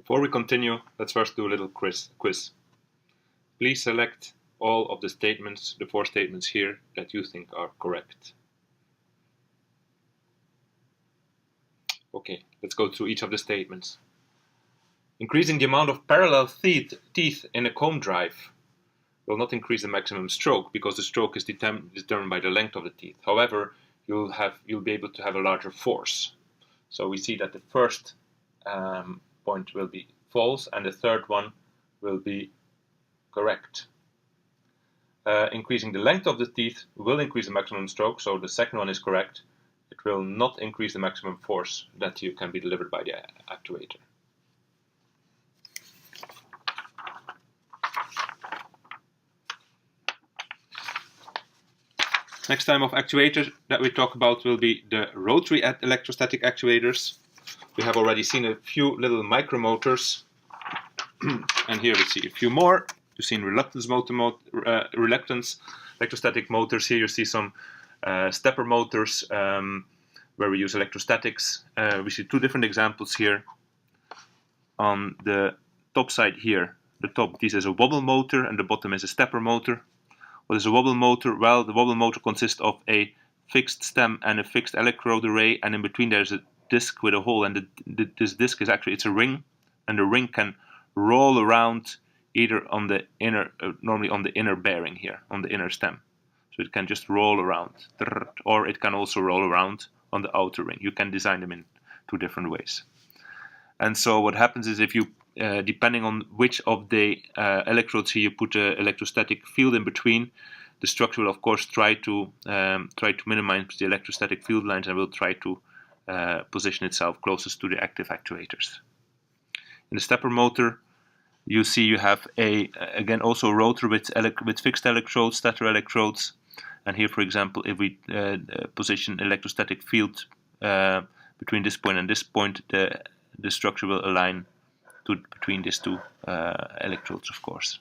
Before we continue, let's first do a little quiz. Please select all of the statements, the 4 statements here, that you think are correct. Okay, let's go through each of the statements. Increasing the amount of parallel teeth in a comb drive will not increase the maximum stroke, because the stroke is determined by the length of the teeth. However, you'll be able to have a larger force. So we see that the first point will be false, and the third one will be correct. Increasing the length of the teeth will increase the maximum stroke, so the second one is correct. It will not increase the maximum force that can be delivered by the actuator. Next type of actuator that we talk about will be the rotary electrostatic actuators. We have already seen a few little micromotors, and here we see a few more. You've seen reluctance electrostatic motors. Here you see some stepper motors where we use electrostatics. We see 2 different examples here. On the top side here, the top, this is a wobble motor, and the bottom is a stepper motor. What is a wobble motor? Well, the wobble motor consists of a fixed stem and a fixed electrode array, and in between there's a disc with a hole, and this disc is actually, it's a ring, and the ring can roll around either on the inner, normally on the inner bearing here, on the inner stem. So it can just roll around, or it can also roll around on the outer ring. You can design them in 2 different ways. And so what happens is, if you depending on which of the electrodes here you put an electrostatic field in between, the structure will of course try to minimize the electrostatic field lines, and will try to position itself closest to the active actuators. In the stepper motor, you see you have again also a rotor with fixed electrodes, stator electrodes, and here, for example, if we position electrostatic field between this point and this point, the structure will align between these 2 electrodes, of course.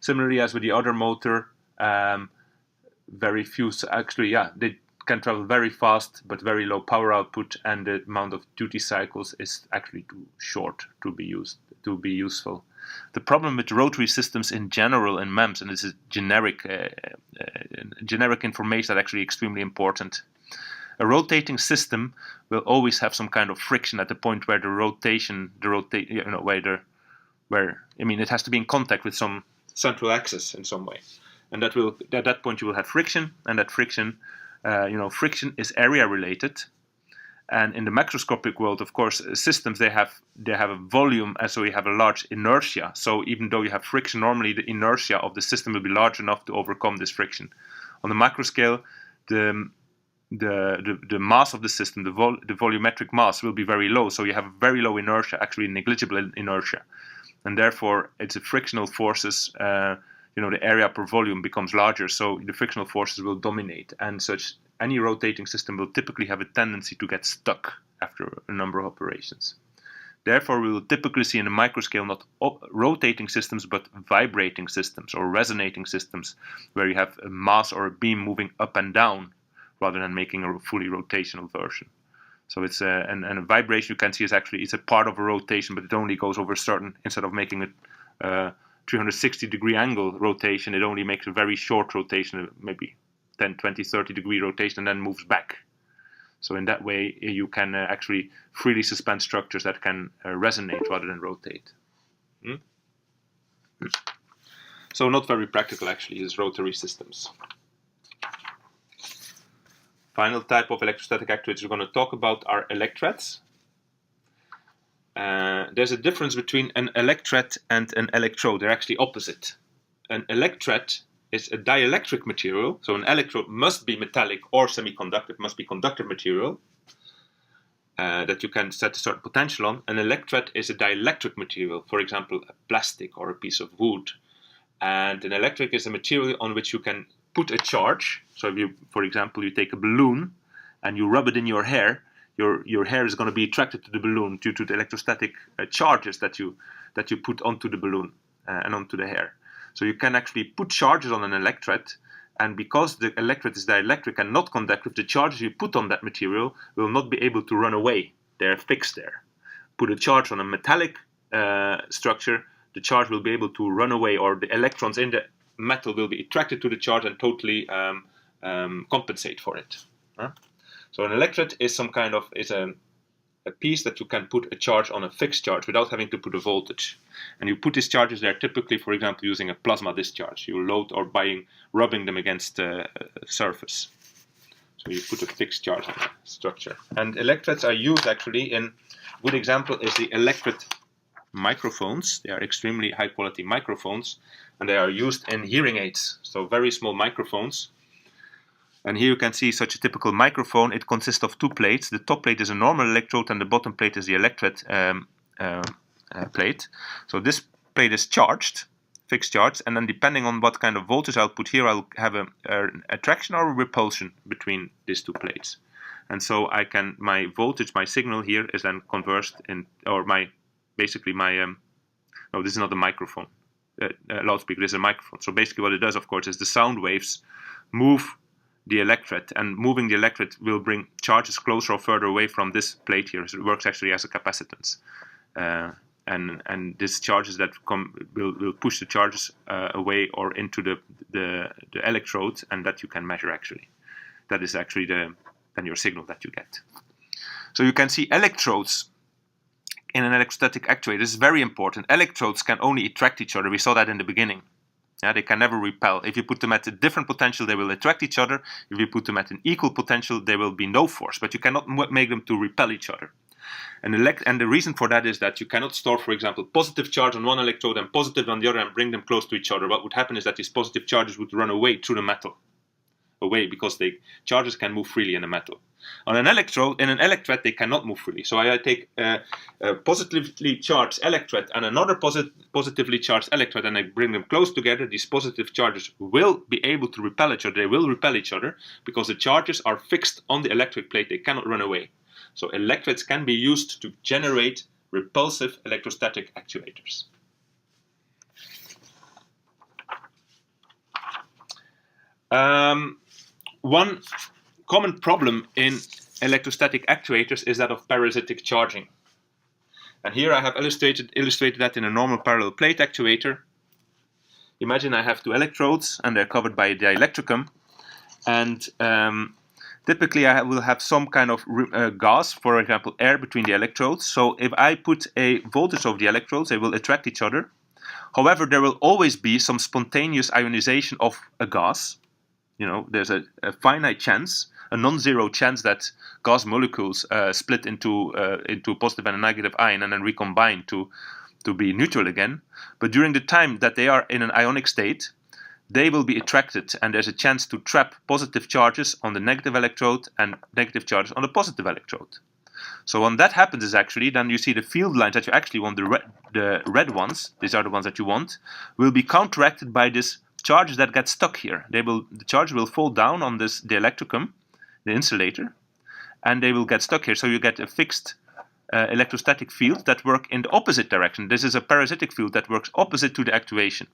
Similarly, as with the other motor, very few, actually, they can travel very fast but very low power output, and the amount of duty cycles is actually too short to be useful. The problem with rotary systems in general in MEMS, and this is generic information that's actually extremely important. A rotating system will always have some kind of friction at the point where it has to be in contact with some central axis in some way, and at that point you will have friction, and that friction, friction is area related. And in the macroscopic world, of course, systems they have a volume, and so you have a large inertia. So even though you have friction, normally the inertia of the system will be large enough to overcome this friction. On the macro scale, the mass of the system, the volumetric mass, will be very low. So you have very low inertia, actually negligible inertia, and therefore it's a frictional forces. The area per volume becomes larger, so the frictional forces will dominate, and such. Any rotating system will typically have a tendency to get stuck after a number of operations. Therefore, we will typically see in the microscale not rotating systems, but vibrating systems or resonating systems, where you have a mass or a beam moving up and down, rather than making a fully rotational version. So it's and a vibration, you can see, it's a part of a rotation, but it only goes over instead of making a 360-degree angle rotation, it only makes a very short rotation, maybe 10, 20, 30-degree rotation, and then moves back. So in that way, you can actually freely suspend structures that can resonate rather than rotate. So not very practical, actually, is rotary systems. Final type of electrostatic actuators we're going to talk about are electrets. There's a difference between an electret and an electrode. They're actually opposite. An electret is a dielectric material, so an electrode must be metallic or semiconductor, it must be conductor material that you can set a certain potential on. An electret is a dielectric material, for example, a plastic or a piece of wood. And an electric is a material on which you can put a charge. So if you, for example, you take a balloon and you rub it in your hair, your hair is going to be attracted to the balloon due to the electrostatic charges that you put onto the balloon and onto the hair. So you can actually put charges on an electret, and because the electret is dielectric and not conductive, the charges you put on that material will not be able to run away. They're fixed there. Put a charge on a metallic structure, the charge will be able to run away, or the electrons in the metal will be attracted to the charge and totally compensate for it. So an electret is some kind of a piece that you can put a charge on a fixed charge without having to put a voltage. And you put these charges there typically, for example, using a plasma discharge. You load or rubbing them against a surface. So you put a fixed charge on the structure. And electrets are used actually in, a good example is the electret microphones. They are extremely high quality microphones, and they are used in hearing aids. So very small microphones. And here you can see such a typical microphone. It consists of two plates. The top plate is a normal electrode and the bottom plate is the electret plate. So this plate is charged, fixed charge, and then depending on what kind of voltage output here, I'll have an attraction or a repulsion between these two plates. And so my voltage, my signal here is then converted in, or no, this is not a microphone, loudspeaker, this is a microphone. So basically what it does, of course, is the sound waves move the electret, and moving the electret will bring charges closer or further away from this plate here. So it works actually as a capacitance, and these charges that will push the charges away or into the electrode, and that you can measure actually. That is actually then your signal that you get. So you can see electrodes in an electrostatic actuator. This is very important. Electrodes can only attract each other. We saw that in the beginning. Yeah, they can never repel. If you put them at a different potential, they will attract each other. If you put them at an equal potential, there will be no force. But you cannot make them to repel each other. And the reason for that is that you cannot store, for example, positive charge on one electrode and positive on the other and bring them close to each other. What would happen is that these positive charges would run away through the metal. Away, because the charges can move freely in a metal. On an electrode, in an electret, they cannot move freely. So I take a positively charged electret and another positively charged electret, and I bring them close together. These positive charges will be able to repel each other. They will repel each other because the charges are fixed on the electric plate. They cannot run away. So electrets can be used to generate repulsive electrostatic actuators. One common problem in electrostatic actuators is that of parasitic charging. And here I have illustrated that in a normal parallel plate actuator. Imagine I have two electrodes and they're covered by a dielectricum. And typically I will have some kind of gas, for example air, between the electrodes. So if I put a voltage over the electrodes, they will attract each other. However, there will always be some spontaneous ionization of a gas. You know, there's a finite chance, a non-zero chance that gas molecules split into positive and a negative ion and then recombine to be neutral again. But during the time that they are in an ionic state, they will be attracted, and there's a chance to trap positive charges on the negative electrode and negative charges on the positive electrode. So when that happens, is actually then you see the field lines that you actually want, the red ones, these are the ones that you want, will be counteracted by this charges that get stuck here. The charge will fall down on the electricum, the insulator, and they will get stuck here. So you get a fixed electrostatic field that works in the opposite direction. This is a parasitic field that works opposite to the actuation.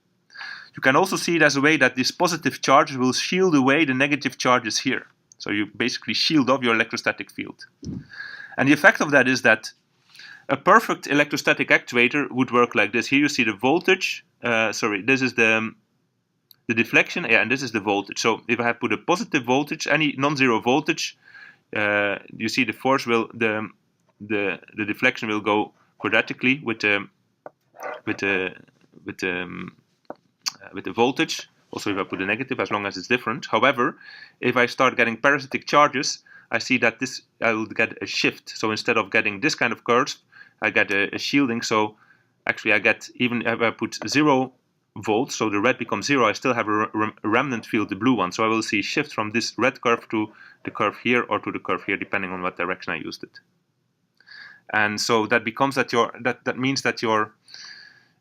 You can also see it as a way that this positive charge will shield away the negative charges here. So you basically shield off your electrostatic field. And the effect of that is that a perfect electrostatic actuator would work like this. Here you see the voltage. This is the deflection, and this is the voltage. So if I have put a positive voltage, any non-zero voltage, you see the force will, the deflection will go quadratically with the voltage. Also, if I put a negative, as long as it's different. However, if I start getting parasitic charges, I see that I will get a shift. So instead of getting this kind of curve, I get a shielding. So actually, I get, even if I put 0 volts, so the red becomes 0, I still have a remnant field, the blue one. So I will see shift from this red curve to the curve here or to the curve here, depending on what direction I used it. And so that becomes that that means that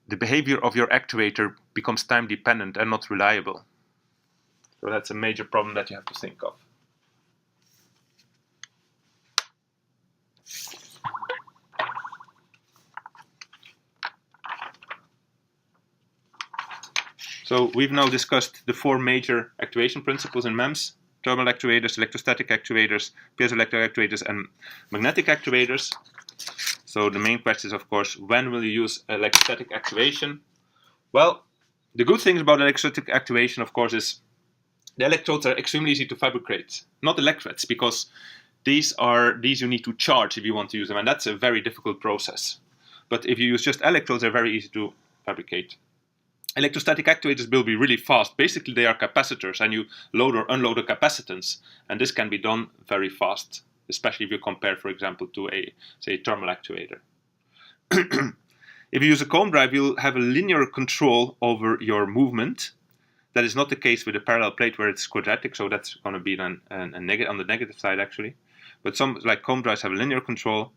the behavior of your actuator becomes time dependent and not reliable. So that's a major problem that you have to think of. So we've now discussed the 4 major actuation principles in MEMS: thermal actuators, electrostatic actuators, piezoelectric actuators, and magnetic actuators. So the main question is, of course, when will you use electrostatic actuation? Well, the good thing about electrostatic actuation, of course, is the electrodes are extremely easy to fabricate. Not electrets, because these you need to charge if you want to use them, and that's a very difficult process. But if you use just electrodes, they're very easy to fabricate. Electrostatic actuators will be really fast. Basically, they are capacitors, and you load or unload a capacitance, and this can be done very fast, especially if you compare, for example, to a, say, thermal actuator. If you use a comb drive, you'll have a linear control over your movement. That is not the case with a parallel plate where it's quadratic, so that's going to be then on the negative side, actually. But some, like comb drives, have a linear control.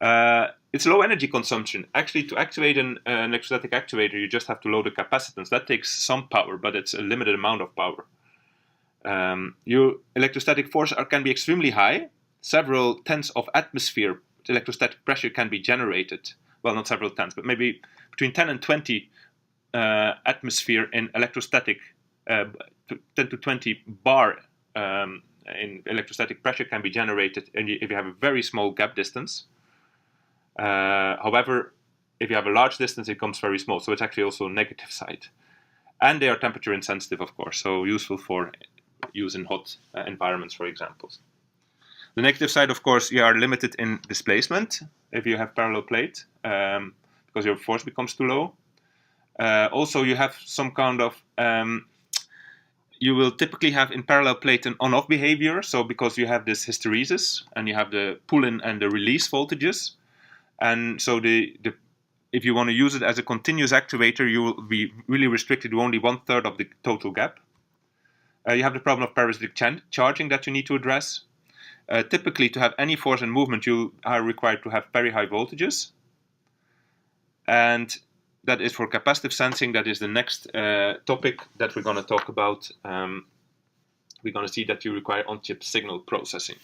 It's low energy consumption. Actually, to actuate an electrostatic actuator, you just have to load a capacitance. That takes some power, but it's a limited amount of power. Your electrostatic force can be extremely high. Several tenths of atmosphere electrostatic pressure can be generated. Well, not several tenths, but maybe between 10 and 20 atmosphere in electrostatic, 10 to 20 bar in electrostatic pressure can be generated if you have a very small gap distance. However, if you have a large distance, it becomes very small, so it's actually also a negative side. And they are temperature insensitive, of course, so useful for use in hot environments, for example. The negative side, of course, you are limited in displacement if you have parallel plate, because your force becomes too low. Also, you have some kind of, you will typically have in parallel plate an on-off behavior, so because you have this hysteresis, and you have the pull-in and the release voltages, and so if you want to use it as a continuous actuator, you will be really restricted to only 1/3 of the total gap. You have the problem of parasitic charging that you need to address. Typically, to have any force and movement, you are required to have very high voltages. And that is for capacitive sensing. That is the next topic that we're going to talk about. We're going to see that you require on-chip signal processing.